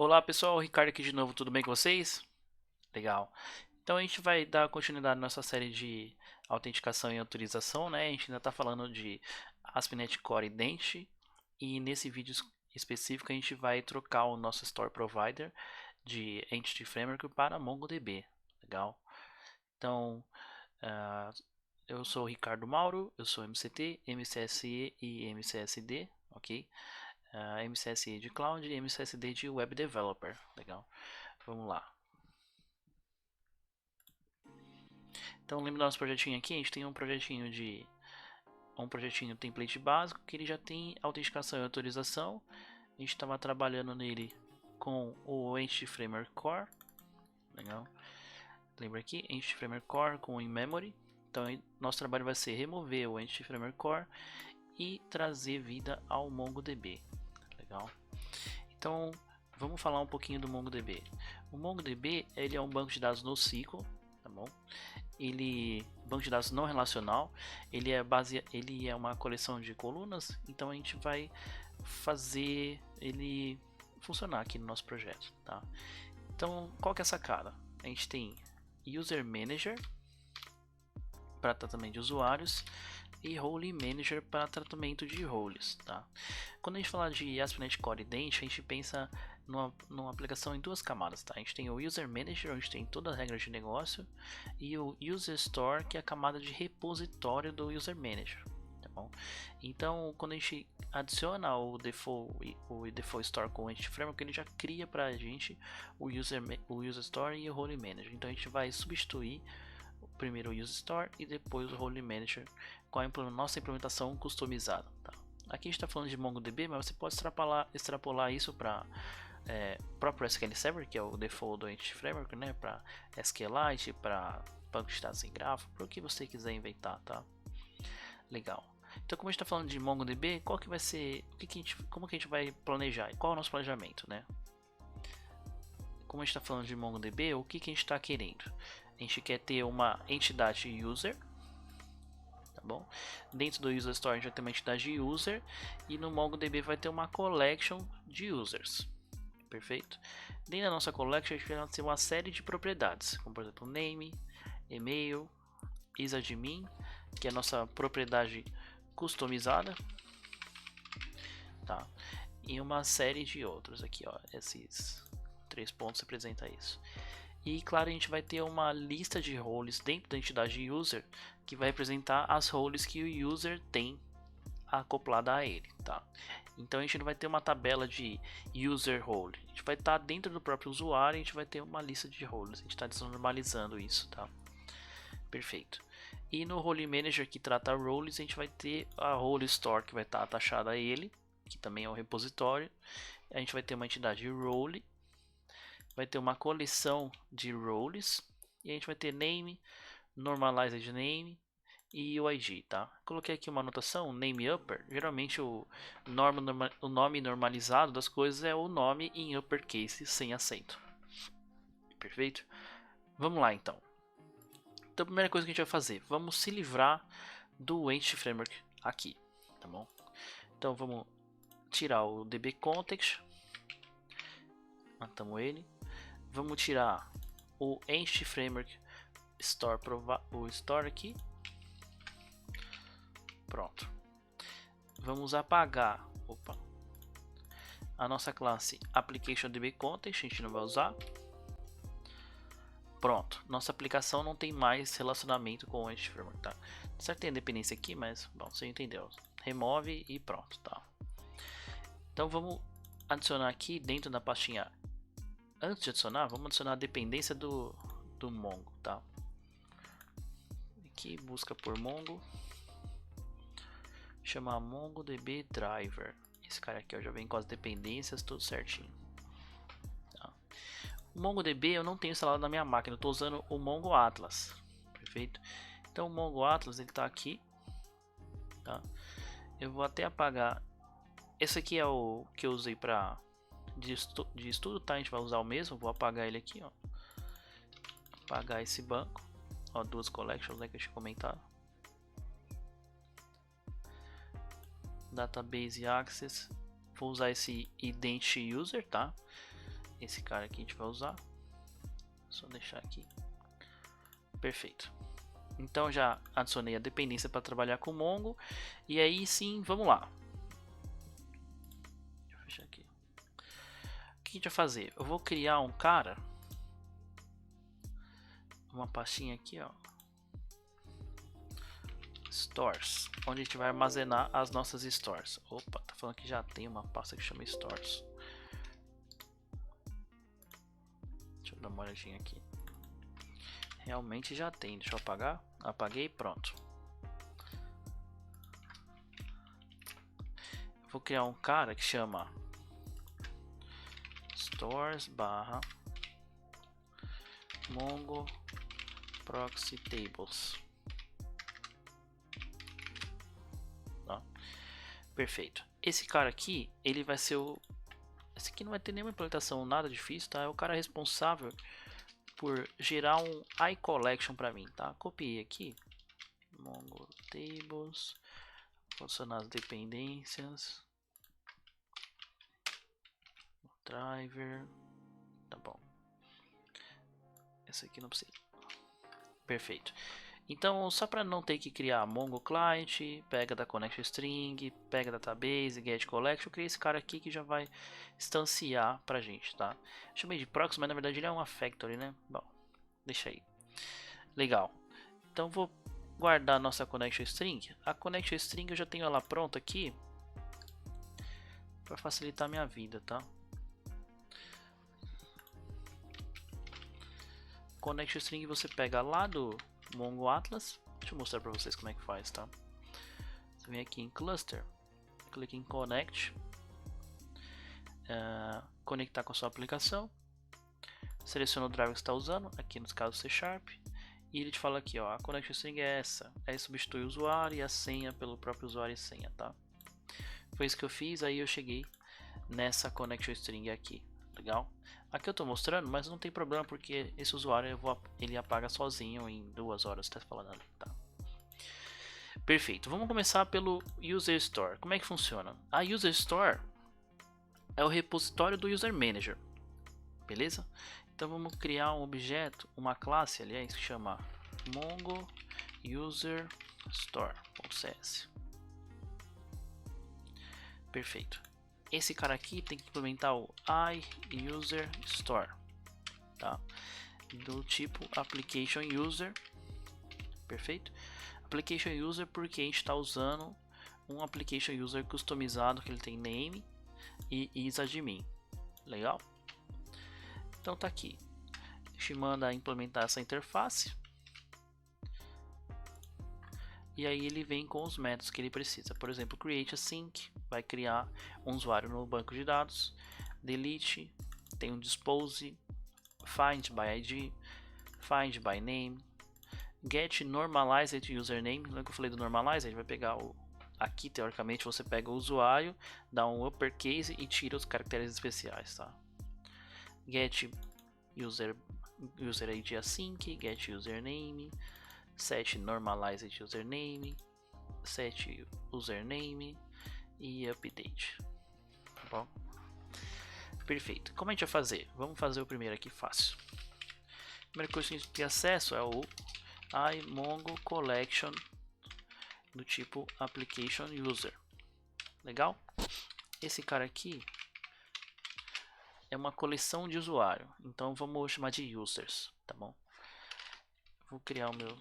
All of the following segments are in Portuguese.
Olá pessoal, Ricardo aqui de novo, tudo bem com vocês? Legal. Então a gente vai dar continuidade na nossa série de autenticação e autorização, né? A gente ainda está falando de ASP.NET Core e Dent e nesse vídeo específico a gente vai trocar o nosso Store Provider de Entity Framework para MongoDB. Legal. Então eu sou o Ricardo Mauro, eu sou MCT, MCSE e MCSD, ok? MCSE de Cloud e MCSD de Web Developer. Legal. Vamos lá. Então, lembra do nosso projetinho aqui? A gente tem um projetinho template básico que ele já tem autenticação e autorização. A gente estava trabalhando nele com o Entity Framework Core. Legal. Lembra aqui? Entity Framework Core com in-memory. Então, nosso trabalho vai ser remover o Entity Framework Core e trazer vida ao MongoDB. Legal. Então, vamos falar um pouquinho do MongoDB. O MongoDB ele é um banco de dados NoSQL, tá bom? Banco de dados não relacional, ele é uma coleção de colunas, então a gente vai fazer ele funcionar aqui no nosso projeto, tá? Então, qual que é a sacada? A gente tem User Manager para tratamento de usuários e Role Manager para tratamento de roles, tá? Quando a gente fala de ASP.NET Core e Dent, a gente pensa numa aplicação em duas camadas, tá? A gente tem o User Manager, onde tem todas as regras de negócio, e o User Store, que é a camada de repositório do User Manager, tá bom? Então, quando a gente adiciona o default Store com o Entity Framework, ele já cria para a gente o User Store e o Role Manager. Então, a gente vai substituir primeiro o User Store e depois o Role Manager com a nossa implementação customizada, tá? Aqui a gente está falando de MongoDB, mas você pode extrapolar isso para próprio SQL Server, que é o default do Entity Framework, né? Para SQLite, para banco de dados em grafo, para o que você quiser inventar, tá? Legal. Então, como a gente está falando de MongoDB, qual que vai ser, como que a gente vai planejar? Qual é o nosso planejamento, né? Como a gente está falando de MongoDB, o que a gente está querendo? A gente quer ter uma entidade user, tá bom? Dentro do User Store a gente vai ter uma entidade user e no MongoDB vai ter uma collection de users, perfeito? Dentro da nossa collection a gente vai ter uma série de propriedades, como por exemplo name, e-mail, isadmin, que é a nossa propriedade customizada, tá? E uma série de outros aqui, ó, esses 3 pontos representam isso. E claro, a gente vai ter uma lista de roles dentro da entidade user que vai representar as roles que o user tem acoplada a ele, tá? Então a gente não vai ter uma tabela de user role, a gente vai estar dentro do próprio usuário, a gente vai ter uma lista de roles, a gente está desnormalizando isso, tá? Perfeito. E no Role Manager que trata roles, a gente vai ter a Role Store que vai estar atachada a ele, que também é um repositório. A gente vai ter uma entidade role, vai ter uma coleção de roles e a gente vai ter name, normalized name e o ID, tá? Coloquei aqui uma anotação, name upper. Geralmente o nome normalizado das coisas é o nome em uppercase sem acento. Perfeito? Vamos lá então. Então a primeira coisa que a gente vai fazer, vamos se livrar do Entity Framework aqui, tá bom? Então vamos tirar o DB Context, matamos ele. Vamos tirar o Entity Framework o Store aqui. Pronto. Vamos apagar a nossa classe Application DB Context, a gente não vai usar. Pronto, nossa aplicação não tem mais relacionamento com o Entity Framework, tá? Certo, tem a dependência aqui, mas bom, você entendeu. Remove e pronto, tá? Então vamos adicionar aqui dentro da pastinha. Antes de adicionar, vamos adicionar a dependência do Mongo, tá? Aqui, busca por Mongo. Chamar MongoDB Driver. Esse cara aqui ó, já vem com as dependências, tudo certinho. Tá. O MongoDB eu não tenho instalado na minha máquina, eu estou usando o Mongo Atlas. Perfeito? Então o Mongo Atlas ele está aqui. Tá? Eu vou até apagar. Esse aqui é o que eu usei para de estudo, tá? A gente vai usar o mesmo. Vou apagar ele aqui, ó. Apagar esse banco. Ó, duas collections, né, que eu tinha comentado. Database Access. Vou usar esse Ident User, tá? esse cara aqui a gente vai usar. Só deixar aqui. Perfeito. Então já adicionei a dependência para trabalhar com o Mongo. E aí sim, vamos lá. Deixa eu fechar aqui. O que a gente vai fazer? Eu vou criar um cara. Uma pastinha aqui, ó. Stores. Onde a gente vai armazenar as nossas stores. Opa, tá falando que já tem uma pasta que chama Stores. Deixa eu dar uma olhadinha aqui. Realmente já tem. Deixa eu apagar. Apaguei, pronto. Vou criar um cara que chama stores barra mongo proxy tables. Tá? Perfeito. Esse cara aqui, ele vai ser o... Esse aqui não vai ter nenhuma implementação, nada difícil, tá? É o cara responsável por gerar um iCollection para mim, tá? Copiei aqui. Mongo tables. Adicionar as dependências. Driver. Tá bom. Essa aqui não precisa. Perfeito. Então, só para não ter que criar Mongo Client, pega da Connection String, pega database, get collection, eu criei esse cara aqui que já vai instanciar pra gente, tá? Chamei de proxy, mas na verdade ele é uma factory, né? Bom, deixa aí. Legal. Então vou guardar a nossa Connection String. A Connection String eu já tenho ela pronta aqui para facilitar a minha vida, tá? Connection String você pega lá do Mongo Atlas. Deixa eu mostrar para vocês como é que faz, tá? Você vem aqui em Cluster, clica em Connect, conectar com a sua aplicação, seleciona o driver que está usando, aqui no caso C#, e ele te fala aqui, ó, a Connection String é essa. Aí substitui o usuário e a senha pelo próprio usuário e senha, tá? Foi isso que eu fiz, aí eu cheguei nessa Connection String aqui, legal? Aqui eu estou mostrando, mas não tem problema porque esse usuário ele apaga sozinho em 2 horas, tá falando ali, tá? Perfeito, vamos começar pelo User Store. Como é que funciona? A User Store é o repositório do User Manager, beleza? Então vamos criar um objeto, uma classe, aliás, que chama Mongo User Store.cs. Perfeito. Esse cara aqui tem que implementar o iUserStore, tá? Do tipo Application User, perfeito? Application User porque a gente está usando um Application User customizado que ele tem name e isadmin, legal? Então tá aqui. A gente manda implementar essa interface. E aí ele vem com os métodos que ele precisa. Por exemplo, create async, vai criar um usuário no banco de dados. Delete, tem um dispose, find by ID, find by name, get normalized username. Lembra que eu falei do normalize? A gente vai pegar o... Aqui, teoricamente, você pega o usuário, dá um uppercase e tira os caracteres especiais, tá? Get user ID async, get username, set normalized username, set username e update, tá bom? Perfeito. Como a gente vai fazer? Vamos fazer o primeiro aqui fácil. A primeira coisa que a gente tem acesso é o iMongo Collection do tipo Application User. Legal? Esse cara aqui é uma coleção de usuário, então vamos chamar de users, tá bom? Vou criar o meu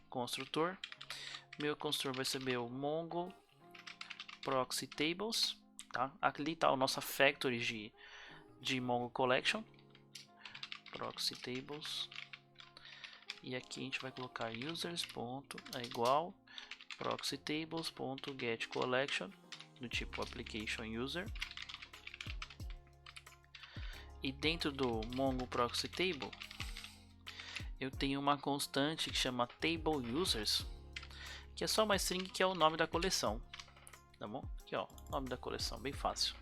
construtor. Meu construtor vai ser meu Mongo Proxy Tables, tá? Ali está a nossa factory de Mongo Collection, Proxy Tables, e aqui a gente vai colocar users ponto é igual proxy tables ponto get collection do tipo application user, e dentro do Mongo Proxy Table eu tenho uma constante que chama table users, que é só uma string que é o nome da coleção, tá bom? Aqui ó, nome da coleção, bem fácil.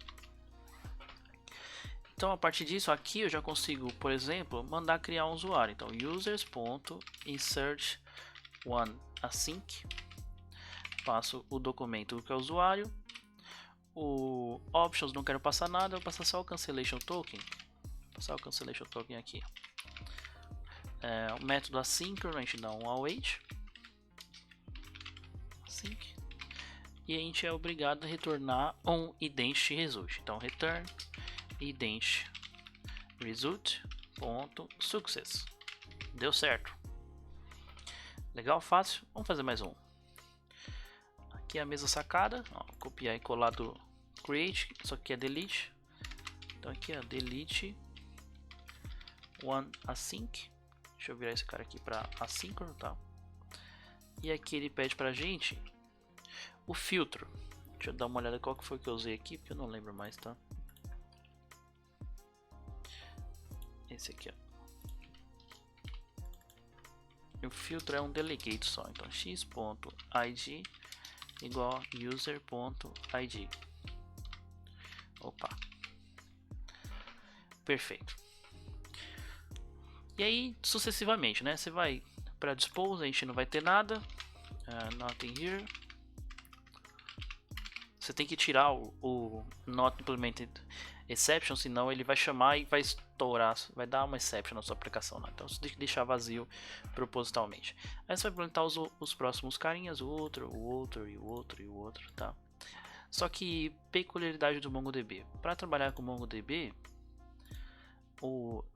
Então a partir disso aqui eu já consigo, por exemplo, mandar criar um usuário. Então users.insert one async, passo o documento que é o usuário, O options não quero passar nada, eu vou passar só o cancellation token. Vou passar o cancellation token aqui. O método assíncrono, a gente dá um await. Async. E a gente é obrigado a retornar um identity result. Então return identity result.success. Deu certo. Legal, fácil. Vamos fazer mais um. Aqui é a mesma sacada. Ó, copiar e colar do create. Isso aqui é delete. Então aqui é delete one async. Deixa eu virar esse cara aqui para assíncrono, tá? E aqui ele pede pra gente o filtro. Deixa eu dar uma olhada qual que foi que eu usei aqui, porque eu não lembro mais, tá? Esse aqui, ó. E o filtro é um delegate só, então x.id igual user.id. Opa. Perfeito. E aí, sucessivamente, né? Você vai para dispose, a gente não vai ter nada. Nothing here. Você tem que tirar o not implemented exception, senão ele vai chamar e vai estourar, vai dar uma exception na sua aplicação, né? Então você tem que deixar vazio propositalmente. Aí você vai implementar os próximos carinhas, o outro, e o outro, tá? Só que peculiaridade do MongoDB. Para trabalhar com MongoDB,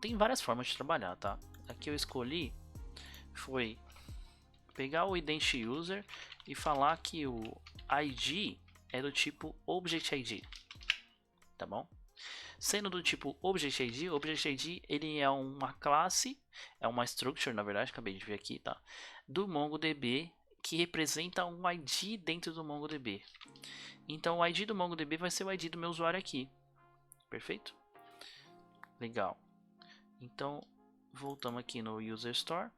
tem várias formas de trabalhar, tá? Aqui eu escolhi foi pegar o identity user e falar que o ID é do tipo Object ID, tá bom? Sendo do tipo Object ID ele é uma classe, é uma structure, na verdade, acabei de ver aqui, tá? Do MongoDB que representa um ID dentro do MongoDB. Então o ID do MongoDB vai ser o ID do meu usuário aqui, perfeito? Legal. Então voltamos aqui no User Store.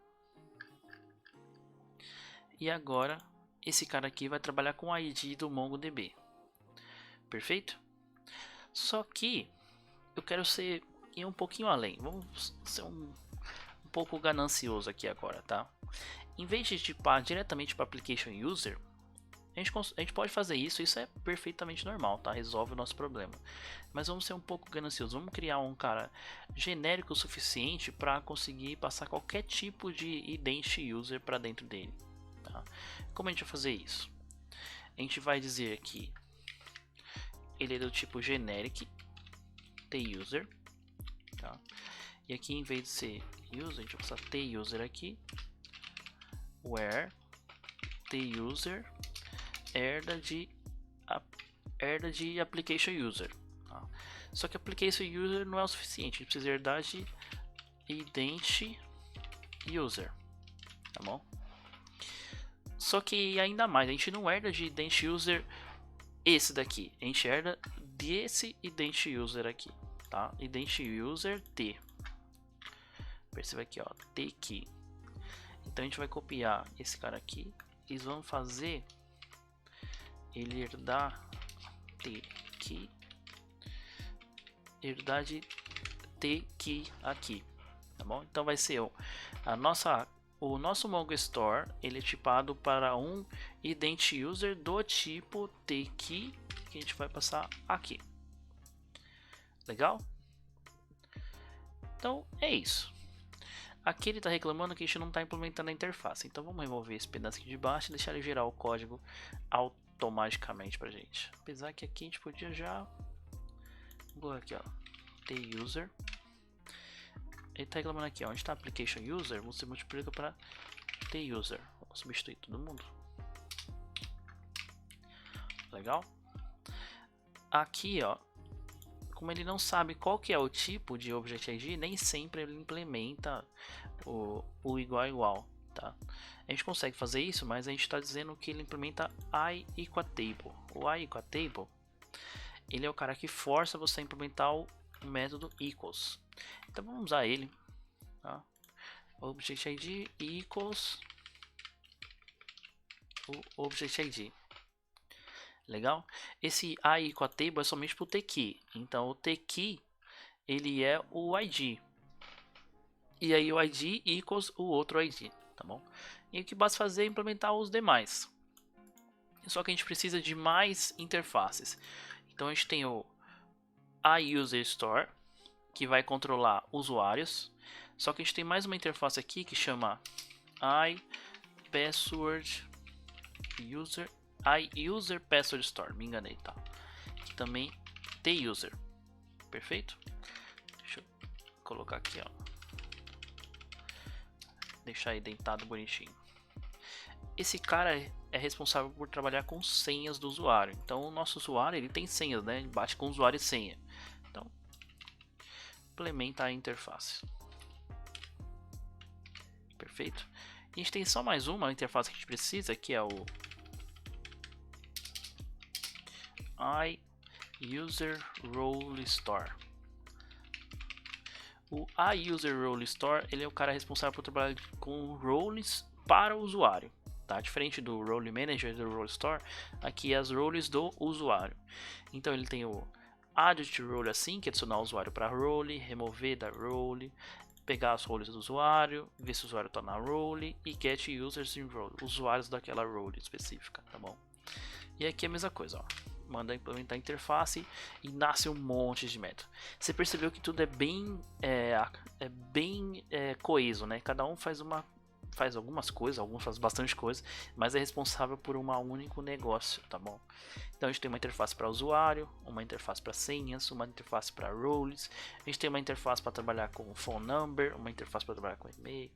E agora esse cara aqui vai trabalhar com o ID do MongoDB. Perfeito? Só que eu quero ir um pouquinho além. Vamos ser um pouco ganancioso aqui agora, tá? Em vez de tipar diretamente para Application User, a gente pode fazer isso é perfeitamente normal, tá? Resolve o nosso problema. Mas vamos ser um pouco gananciosos. Vamos criar um cara genérico o suficiente para conseguir passar qualquer tipo de identity user para dentro dele. Tá? Como a gente vai fazer isso? A gente vai dizer que ele é do tipo generic tuser, tá? E aqui em vez de ser user, a gente vai passar tuser aqui, where tuser herda de application user, tá? Só que application user não é o suficiente, a gente precisa herdar de identity user, tá bom? Só que ainda mais, a gente não herda de identity user esse daqui, a gente herda desse identity user aqui, tá? Identity user T. Perceba aqui, ó, T key. Então a gente vai copiar esse cara aqui e vamos fazer ele herdar T key, herdar de T key aqui, tá bom? Então vai ser o nosso Mongo Store, ele é tipado para um identity user do tipo TKey, que a gente vai passar aqui. Legal? Então é isso. Aqui ele está reclamando que a gente não está implementando a interface. Então vamos remover esse pedaço aqui de baixo e deixar ele gerar o código automaticamente para a gente. Apesar que aqui a gente podia já... Vou aqui, ó, tuser. Ele está reclamando aqui, ó, onde está application user, você multiplica para tuser. Vou substituir todo mundo. Legal? Aqui, ó, como ele não sabe qual que é o tipo de Object ID, nem sempre ele implementa o igual, tá? A gente consegue fazer isso, mas a gente está dizendo que ele implementa IEquaTable. O IEquaTable, ele é o cara que força você a implementar o método equals. Então vamos usar ele, tá? Object ID equals o Object ID. Legal? Esse IEquaTable é somente para o TKey. Então o TKey ele é o ID. E aí o ID equals o outro ID, tá bom? E o que basta fazer é implementar os demais. Só que a gente precisa de mais interfaces. Então a gente tem o iUserStore, que vai controlar usuários. Só que a gente tem mais uma interface aqui que chama iUserPasswordStore, me enganei, tá? Que também TUser, perfeito? Deixa eu colocar aqui, ó. Deixar indentado bonitinho. Esse cara é responsável por trabalhar com senhas do usuário. Então o nosso usuário ele tem senhas, né? Ele bate com usuário e senha. Então implementa a interface. Perfeito. E a gente tem só mais uma interface que a gente precisa, que é o iUserRoleStore. O iUserRoleStore ele é o cara responsável por trabalhar com roles para o usuário. Tá? Diferente do Role Manager do RoleStore, aqui é as roles do usuário. Então ele tem o Add Role assim, que é adicionar o usuário para role, remover da role, pegar as roles do usuário, ver se o usuário está na role e get users in role, usuários daquela role específica, tá bom? E aqui é a mesma coisa, ó. Manda implementar a interface e nasce um monte de método. Você percebeu que tudo é bem coeso, né? Cada um faz algumas coisas, alguns faz bastante coisa, mas é responsável por um único negócio, tá bom? Então a gente tem uma interface para usuário, uma interface para senhas, uma interface para roles, a gente tem uma interface para trabalhar com phone number, uma interface para trabalhar com e-mail,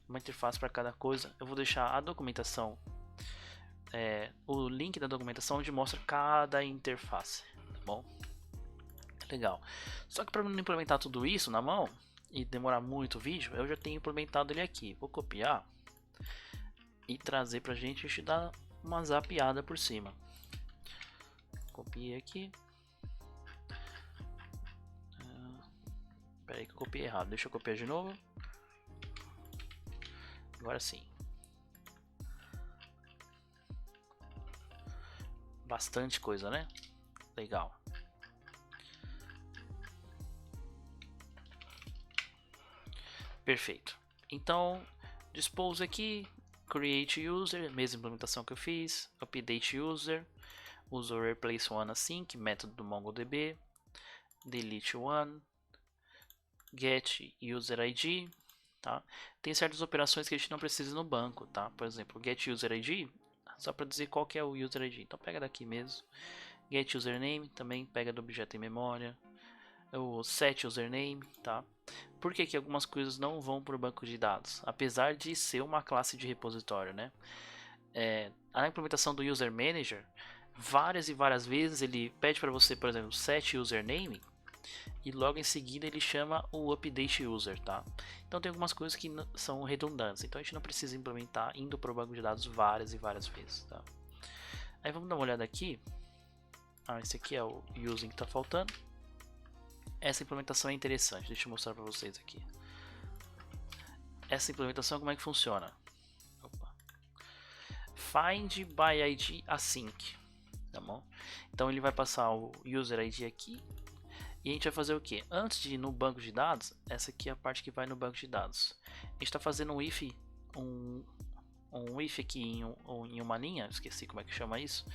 uma interface para cada coisa. Eu vou deixar a documentação, o link da documentação onde mostra cada interface, tá bom? Legal. Só que para não implementar tudo isso na mão e demorar muito o vídeo, eu já tenho implementado ele aqui. Vou copiar e trazer pra gente, a gente dá uma zapeada por cima. Copiei aqui. Espera aí que eu copiei errado. Deixa eu copiar de novo. Agora sim. Bastante coisa, né? Legal. Perfeito. Então, dispose aqui, create user, mesma implementação que eu fiz, update user, usa o replace one async, método do MongoDB, delete one, get user ID, tá? Tem certas operações que a gente não precisa no banco, tá? Por exemplo, get user ID, só para dizer qual que é o user ID. Então pega daqui mesmo. Get username também pega do objeto em memória. O set username, tá? Por que algumas coisas não vão para o banco de dados? Apesar de ser uma classe de repositório, né? A implementação do user manager, várias e várias vezes ele pede para você, por exemplo, set username e logo em seguida ele chama o update user, tá? Então tem algumas coisas que são redundantes, então a gente não precisa implementar indo para o banco de dados várias e várias vezes, tá? Aí vamos dar uma olhada aqui. Esse aqui é o using que está faltando. Essa implementação é interessante, deixa eu mostrar para vocês aqui. Essa implementação como é que funciona? Opa. Find by ID async, tá bom? Então ele vai passar o user ID aqui e a gente vai fazer o que? Antes de ir no banco de dados, essa aqui é a parte que vai no banco de dados. A gente está fazendo um if aqui em uma linha, esqueci como é que chama isso.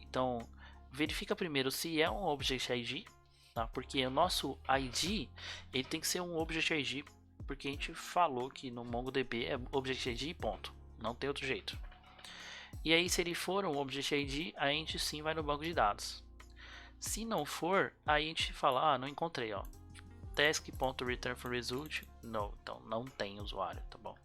Então verifica primeiro se é um object ID, tá? Porque o nosso ID ele tem que ser um object ID, porque a gente falou que no MongoDB é object ID ponto, não tem outro jeito. E aí se ele for um object ID, a gente sim vai no banco de dados. Se não for, aí a gente fala, não encontrei, ó. Task.returnFromResult, não, então não tem usuário, tá bom?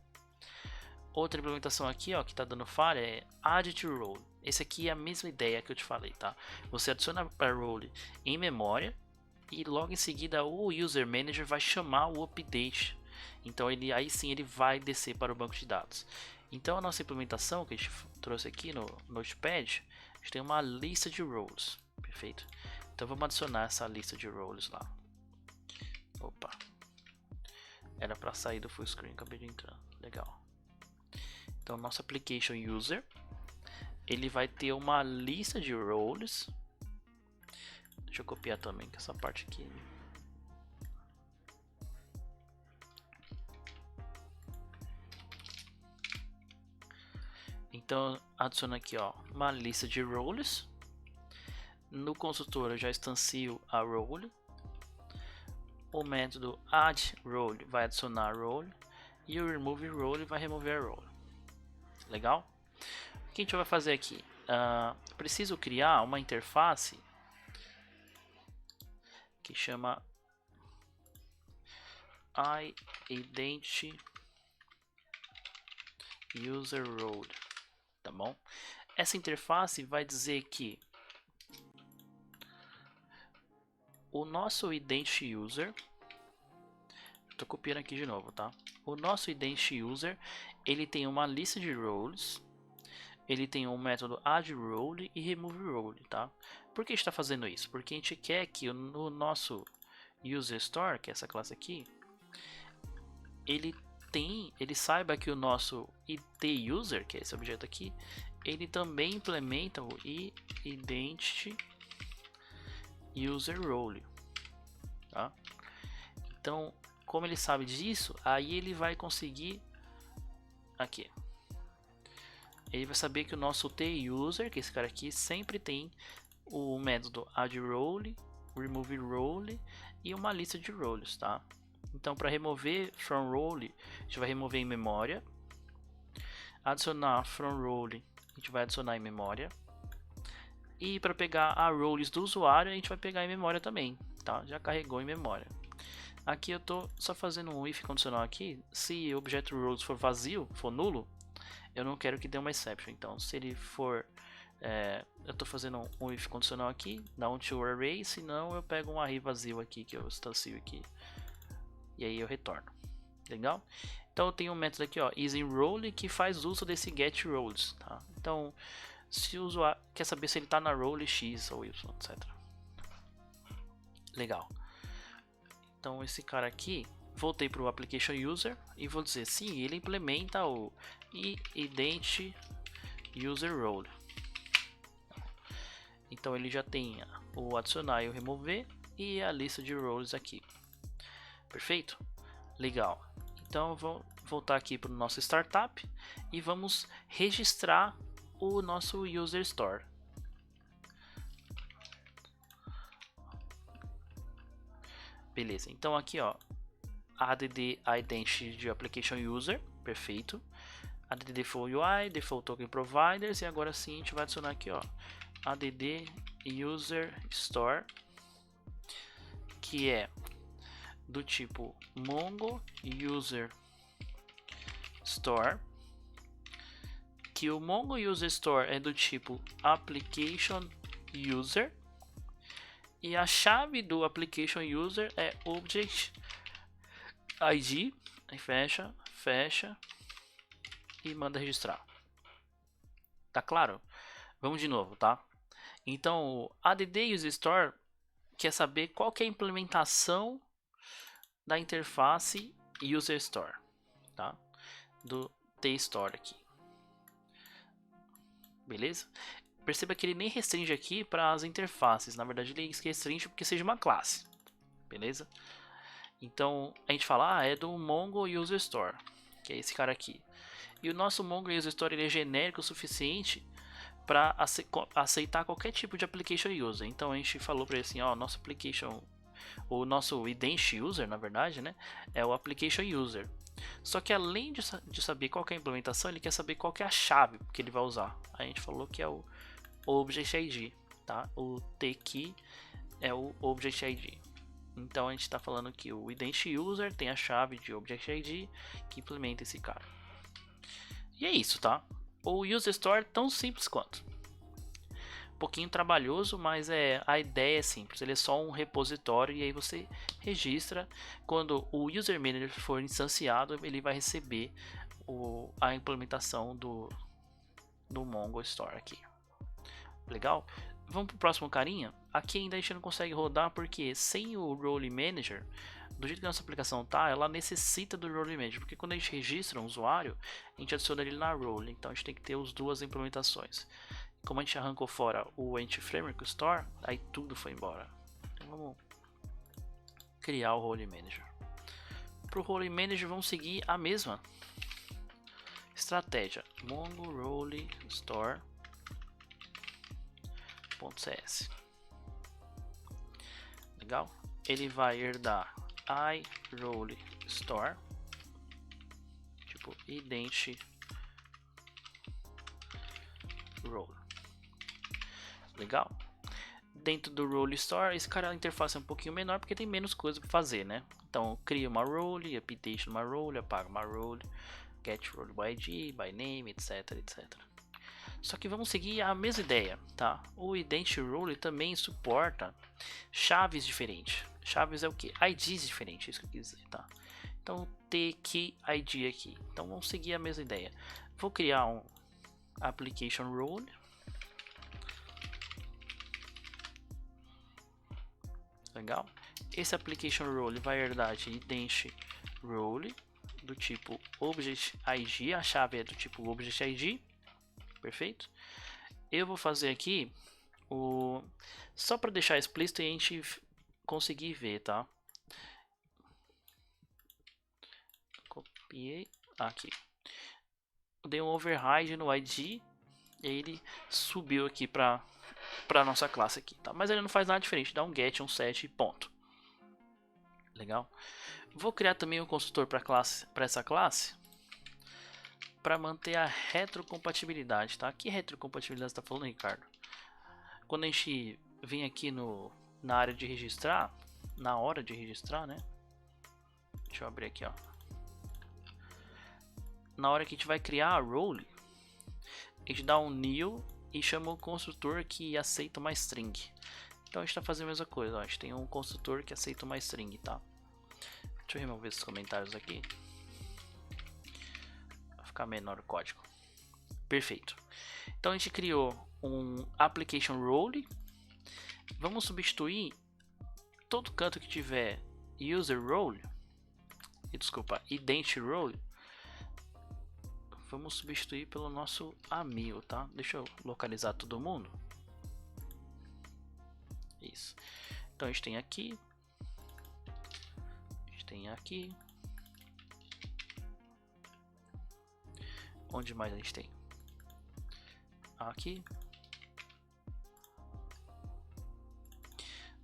Outra implementação aqui, ó, que tá dando falha é add to role. Esse aqui é a mesma ideia que eu te falei, tá? Você adiciona para role em memória e logo em seguida o user manager vai chamar o update. Então aí sim ele vai descer para o banco de dados. Então a nossa implementação que a gente trouxe aqui no Notepad, a gente tem uma lista de roles, perfeito? Então vamos adicionar essa lista de roles lá. Opa, era para sair do full screen, acabei de entrar, legal. Então nosso application user, ele vai ter uma lista de roles. Deixa eu copiar também que essa parte aqui. Então adiciona aqui, ó, uma lista de roles. no construtor eu já instancio a role. O método add role vai adicionar a role. E o remove role vai remover a role. Legal? O que a gente vai fazer aqui? Preciso criar uma interface que chama identity user role, tá bom? Essa interface vai dizer que o nosso identity user, estou copiando aqui de novo, tá? O nosso identity user, ele tem uma lista de roles, ele tem um método add role e remove role, tá? Por que a gente está fazendo isso? Porque a gente quer que no nosso user store, que é essa classe aqui, ele saiba que o nosso id user, que é esse objeto aqui, ele também implementa o identity user role, tá? Então, como ele sabe disso, aí ele vai conseguir aqui. Ele vai saber que o nosso tuser, que é esse cara aqui, sempre tem o método add role, remove role e uma lista de roles, tá? Então, para remover from role, a gente vai remover em memória. Adicionar from role, a gente vai adicionar em memória. E para pegar a roles do usuário, a gente vai pegar em memória também, tá? Já carregou em memória. Aqui eu tô só fazendo um if condicional aqui. Se o objeto roles for vazio, for nulo, eu não quero que dê uma exception. Então, se ele for, eu estou fazendo um if condicional aqui, down to array, senão eu pego um array vazio aqui que eu instancio aqui. E aí eu retorno. Legal? Então eu tenho um método aqui, ó, isInRole, que faz uso desse getRoles, tá? Então, se o usuário quer saber se ele está na role X ou Y, etc. Legal. Então esse cara aqui, voltei para o application user e vou dizer sim, ele implementa o identity user role. Então ele já tem o adicionar e o remover e a lista de roles aqui. Perfeito? Legal. Então vou voltar aqui para o nosso startup e vamos registrar o nosso user store. Beleza. Então aqui, ó, add identity de application user, perfeito. Add default UI, default token providers e agora sim a gente vai adicionar aqui, ó, add user store, que é do tipo Mongo User Store, que o Mongo User Store é do tipo Application User e a chave do Application User é Object ID, aí fecha e manda registrar. Tá claro? Vamos de novo, tá? Então o add user store quer saber qual que é a implementação da interface user store, tá? Do tstore aqui. Beleza? Perceba que ele nem restringe aqui para as interfaces, na verdade ele restringe porque seja uma classe. Beleza? Então a gente fala, é do Mongo User Store, que é esse cara aqui. E o nosso Mongo User Store ele é genérico o suficiente para aceitar qualquer tipo de application user. Então a gente falou para ele assim, ó, nosso application, o nosso identity user, na verdade, né, é o application user. Só que além de saber qual que é a implementação, ele quer saber qual que é a chave que ele vai usar. A gente falou que é o Object ID, tá? O T-Key é o Object ID. Então a gente está falando que o identity user tem a chave de Object ID que implementa esse cara. E é isso, tá? O user store é tão simples quanto. Um pouquinho trabalhoso, mas a ideia é simples. Ele é só um repositório e aí você registra. Quando o user manager for instanciado, ele vai receber a implementação do Mongo Store aqui. Legal? Vamos para o próximo carinha. Aqui ainda a gente não consegue rodar porque sem o Role Manager, do jeito que a nossa aplicação tá, ela necessita do Role Manager, porque quando a gente registra um usuário, a gente adiciona ele na role, então a gente tem que ter as duas implementações. Como a gente arrancou fora o Entity Framework Store, aí tudo foi embora. Então vamos criar o Role Manager. Para o Role Manager vamos seguir a mesma estratégia. Mongo Role Store .cs. Legal? Ele vai herdar iRole store, tipo ident role. Legal? Dentro do role store, esse cara a interface é um pouquinho menor porque tem menos coisa para fazer, né? Então cria uma role, update uma role, apaga uma role, get role by ID, by name, etc, etc. Só que vamos seguir a mesma ideia, tá? O ident role também suporta chaves diferentes. Chaves é o que? IDs diferentes, isso que eu quis dizer, tá? Então TKey ID aqui. Então vamos seguir a mesma ideia. Vou criar um application role. Legal? Esse application role vai herdar de ident role do tipo object ID. A chave é do tipo object ID. Perfeito? Eu vou fazer aqui só para deixar explícito e a gente conseguir ver, tá? Copiei aqui. Dei um override no ID e ele subiu aqui para nossa classe aqui, tá? Mas ele não faz nada diferente, dá um get, um set e ponto. Legal? Vou criar também um construtor para essa classe para manter a retrocompatibilidade, tá? Que retrocompatibilidade você está falando, Ricardo? Quando a gente vem aqui na área de registrar, na hora de registrar, né? Deixa eu abrir aqui, ó. Na hora que a gente vai criar a role, a gente dá um new e chama o construtor que aceita uma string. Então a gente está fazendo a mesma coisa, ó. A gente tem um construtor que aceita uma string, tá? Deixa eu remover esses comentários aqui. Vai ficar menor o código. Perfeito. Então a gente criou um application role. Vamos substituir todo canto que tiver user role, desculpa, ident role. Vamos substituir pelo nosso amigo, tá? Deixa eu localizar todo mundo. Isso. Então a gente tem aqui. A gente tem aqui. Onde mais a gente tem? Aqui.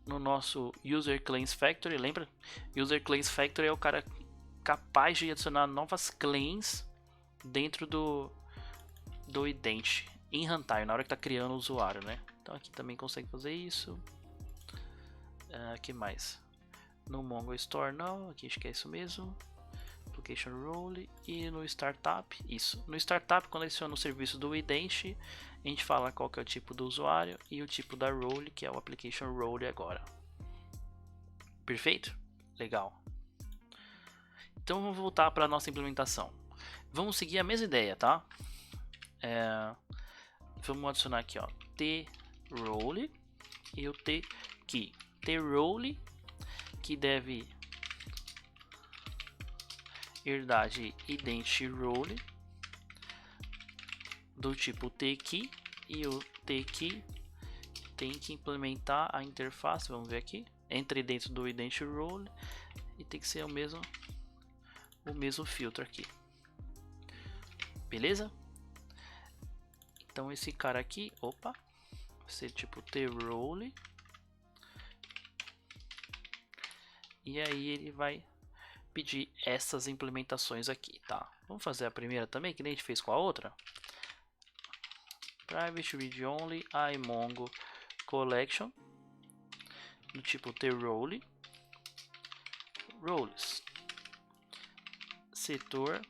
No nosso User Claims Factory, lembra? User Claims Factory é o cara capaz de adicionar novas claims dentro do ident em runtime, na hora que está criando o usuário, né? Então aqui também consegue fazer isso. Que mais? No Mongo Store não, aqui acho que é isso mesmo. Application Role e no Startup, isso. No Startup, quando adiciona o serviço do ident, a gente fala qual que é o tipo do usuário e o tipo da role, que é o Application Role agora. Perfeito? Legal. Então vamos voltar para a nossa implementação. Vamos seguir a mesma ideia, tá? Vamos adicionar aqui, ó, trole e o tkey. Trole que deve herdar de ident role do tipo tkey e o tkey tem que implementar a interface. Vamos ver aqui. Entre dentro do ident role e tem que ser o mesmo filtro aqui. Beleza? Então esse cara aqui, opa, vai ser tipo trole. E aí ele vai pedir essas implementações aqui, tá? Vamos fazer a primeira também, que nem a gente fez com a outra. Private read only iMongo collection do tipo trole. Roles. Setor.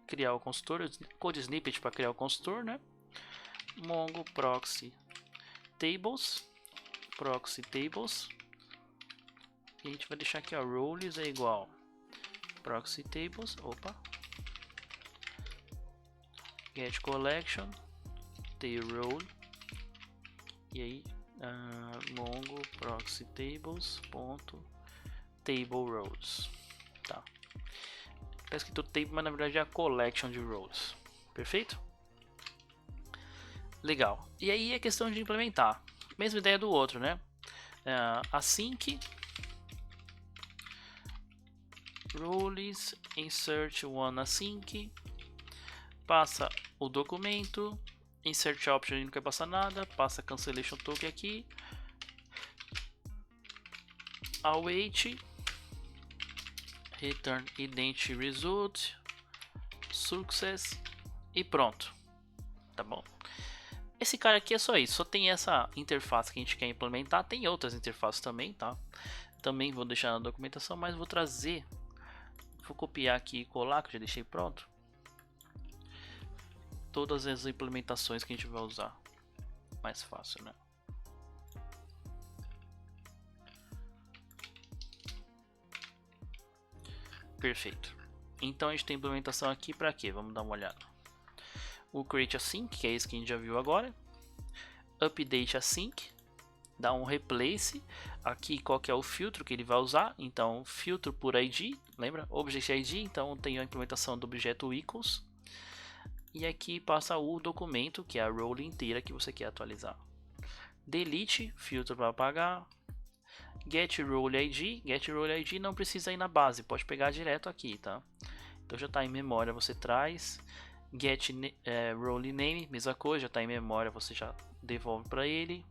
Criar o construtor, code snippet para criar o construtor, né? Mongo proxy tables. Proxy tables. E a gente vai deixar aqui, ó, roles é igual proxy tables, opa, get collection trole e aí mongo proxy tables ponto table roles, tá? Tá escrito table, mas na verdade é a collection de roles. Perfeito? Legal. E aí é questão de implementar. Mesma ideia do outro, né? Async roles insert one async, passa o documento, insert option não quer passar nada, passa cancellation token aqui, await, return ident result, success e pronto, tá bom? Esse cara aqui é só isso, só tem essa interface que a gente quer implementar, tem outras interfaces também, tá? Também vou deixar na documentação, mas vou trazer, vou copiar aqui e colar, que eu já deixei pronto, todas as implementações que a gente vai usar, mais fácil, né? Perfeito. Então a gente tem implementação aqui para quê? Vamos dar uma olhada. O create async, que é esse que a gente já viu agora. Update async, dá um replace. Aqui qual que é o filtro que ele vai usar? Então filtro por ID, lembra? Object ID, então tem a implementação do objeto equals. E aqui passa o documento, que é a role inteira que você quer atualizar. Delete, filtro para apagar. Get role ID não precisa ir na base, pode pegar direto aqui, tá? Então já está em memória, você traz. Get role name, mesma coisa, já está em memória, você já devolve para ele.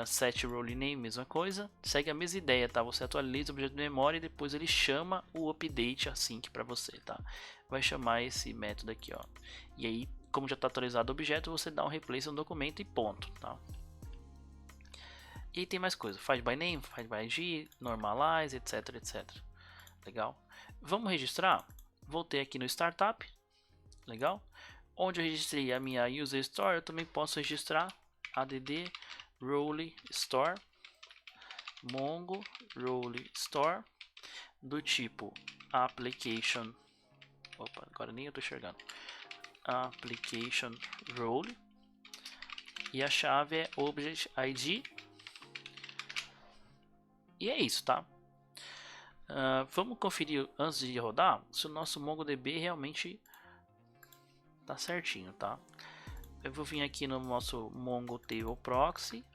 Set role name, mesma coisa. Segue a mesma ideia, tá? Você atualiza o objeto de memória e depois ele chama o update async para você, tá? Vai chamar esse método aqui, ó. E aí, como já está atualizado o objeto, você dá um replace no documento e ponto, tá? E tem mais coisa, find by name, find by ID, normalize, etc, etc. Legal? Vamos registrar? Voltei aqui no startup, legal? Onde eu registrei a minha user store, eu também posso registrar add role store, mongo role store, do tipo application, opa, agora nem eu tô enxergando, application role, e a chave é object id. E é isso, tá? Vamos conferir antes de rodar se o nosso MongoDB realmente tá certinho, tá? Eu vou vir aqui no nosso Mongo Table Proxy,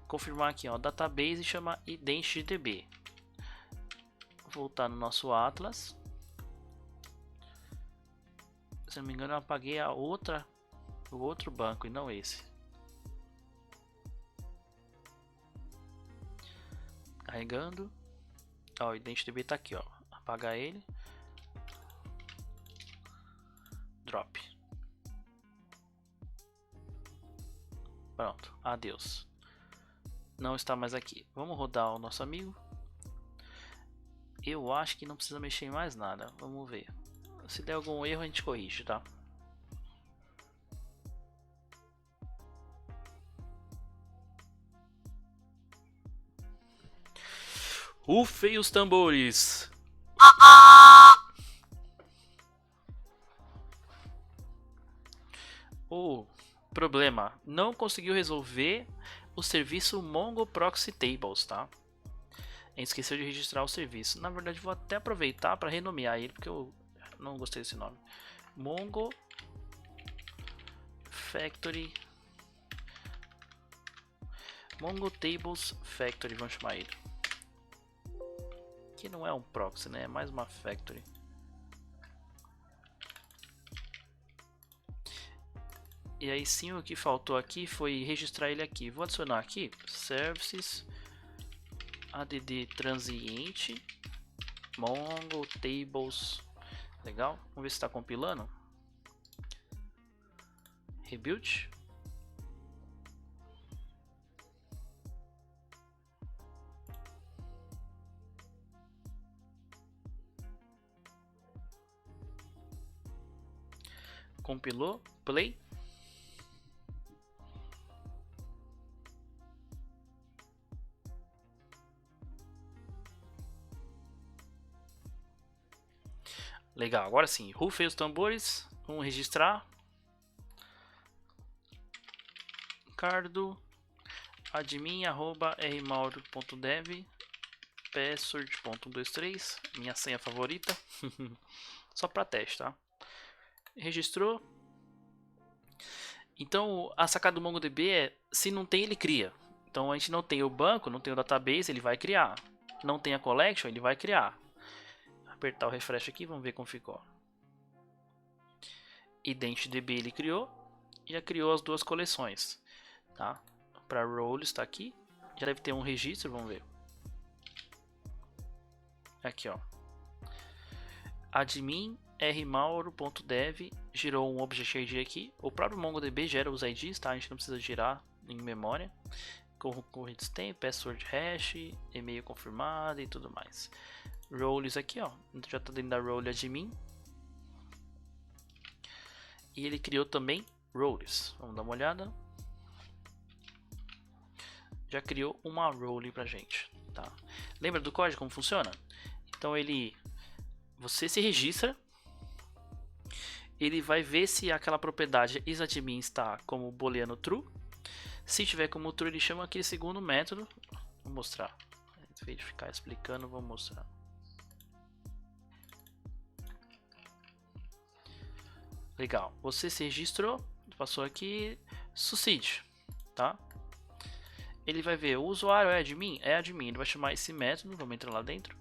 confirmar aqui, ó, database chama IdentDB. Voltar no nosso Atlas. Se não me engano, eu apaguei o outro banco e não esse. Carregando. Ó, o IdentDB tá aqui, ó. Apagar ele. Drop. Pronto, adeus. Não está mais aqui. Vamos rodar o nosso amigo. Eu acho que não precisa mexer em mais nada. Vamos ver. Se der algum erro, a gente corrige, tá? Rufem os tambores. O problema, não conseguiu resolver o serviço Mongo Proxy Tables, tá? A gente esqueceu de registrar o serviço. Na verdade, vou até aproveitar para renomear ele, porque eu não gostei desse nome. Mongo Factory, Mongo Tables Factory, vamos chamar ele. Que não é um proxy, né? É mais uma factory. E aí sim, o que faltou aqui foi registrar ele aqui. Vou adicionar aqui services add transiente mongo tables. Legal? Vamos ver se está compilando. Rebuild. Compilou, play. Legal, agora sim, rufem os tambores, vamos registrar. Cardo admin@rmauro.dev password.123, minha senha favorita. Só para teste, tá? Registrou. Então a sacada do MongoDB é, se não tem, ele cria. Então a gente não tem o banco, não tem o database, ele vai criar. Não tem a collection, ele vai criar. Apertar o refresh aqui, vamos ver como ficou. IdentDB ele criou, já criou as duas coleções, tá? Para roles está aqui, já deve ter um registro, vamos ver. Aqui, ó. Admin rmauro.dev gerou um object ID aqui. O próprio MongoDB gera os IDs, tá? A gente não precisa girar em memória. Correntes tem, password hash, e-mail confirmado e tudo mais. Roles aqui, ó. Já tá dentro da role admin. E ele criou também roles. Vamos dar uma olhada. Já criou uma role pra gente, tá? Lembra do código como funciona? Então você se registra, ele vai ver se aquela propriedade isAdmin está como booleano true. Se tiver como true, ele chama aquele segundo método. Vou mostrar. Em vez de ficar explicando, vou mostrar. Legal. Você se registrou, passou aqui, succeed, tá? Ele vai ver, o usuário é admin? É admin. Ele vai chamar esse método, vamos entrar lá dentro.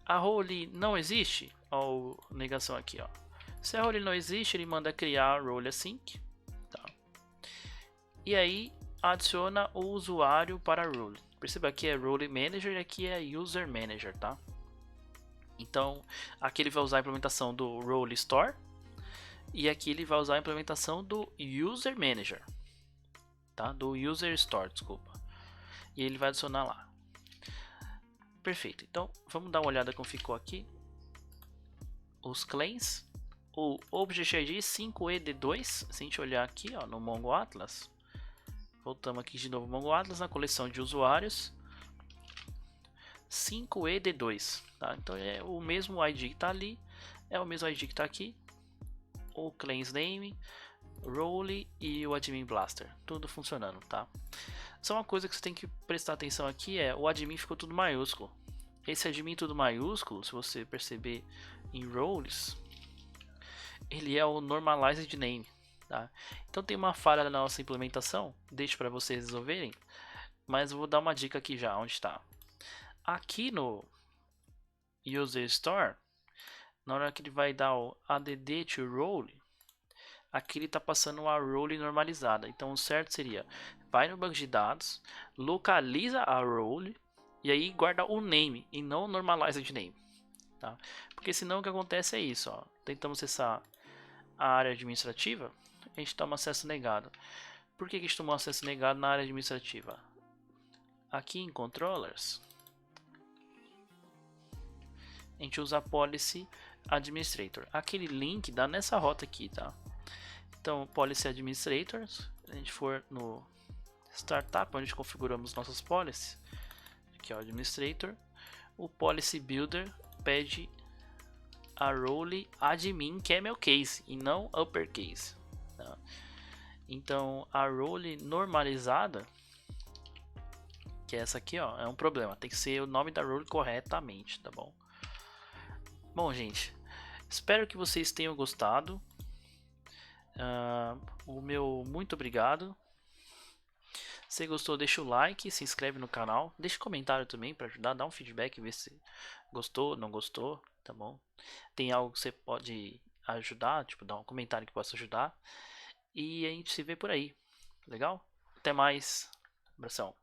A role não existe? Ó, negação aqui, ó. Se a role não existe, ele manda criar a role async. Tá? E aí adiciona o usuário para a role. Perceba que é role manager e aqui é user manager, tá? Então aqui ele vai usar a implementação do role store e aqui ele vai usar a implementação do user manager, tá? Do user store, desculpa. E ele vai adicionar lá. Perfeito. Então vamos dar uma olhada como ficou aqui. Os claims, o Object ID 5ED2, se a gente olhar aqui, ó, no Mongo Atlas, voltamos aqui de novo no Mongo Atlas, na coleção de usuários, 5ED2, tá? Então é o mesmo ID que está ali, é o mesmo ID que está aqui, o claims name, role e o admin blaster, tudo funcionando, tá? Só uma coisa que você tem que prestar atenção aqui é o admin ficou tudo maiúsculo. Esse admin tudo maiúsculo, se você perceber em roles, ele é o normalized name, tá? Então tem uma falha na nossa implementação, deixo para vocês resolverem, mas eu vou dar uma dica aqui já, onde está. Aqui no user store, na hora que ele vai dar o add to role, aqui ele está passando a role normalizada. Então o certo seria, vai no banco de dados, localiza a role, e aí guarda o name e não o normalized name, tá? Porque senão o que acontece é isso, ó. Tentamos acessar a área administrativa, a gente toma acesso negado. Por que a gente tomou acesso negado na área administrativa? Aqui em controllers, a gente usa a policy administrator. Aquele link dá nessa rota aqui, tá? Então, policy administrators, a gente for no startup, onde configuramos nossas policies, aqui é o administrator, o policy builder pede a role admin camel case e não uppercase, tá? Então a role normalizada, que é essa aqui, ó, é um problema, tem que ser o nome da role corretamente, tá bom? Bom, gente, espero que vocês tenham gostado. O meu muito obrigado. Se gostou, deixa o like, se inscreve no canal, deixa um comentário também para ajudar, dá um feedback, ver se gostou, não gostou, tá bom? Tem algo que você pode ajudar, tipo, dar um comentário que possa ajudar. E a gente se vê por aí, legal? Até mais, abração.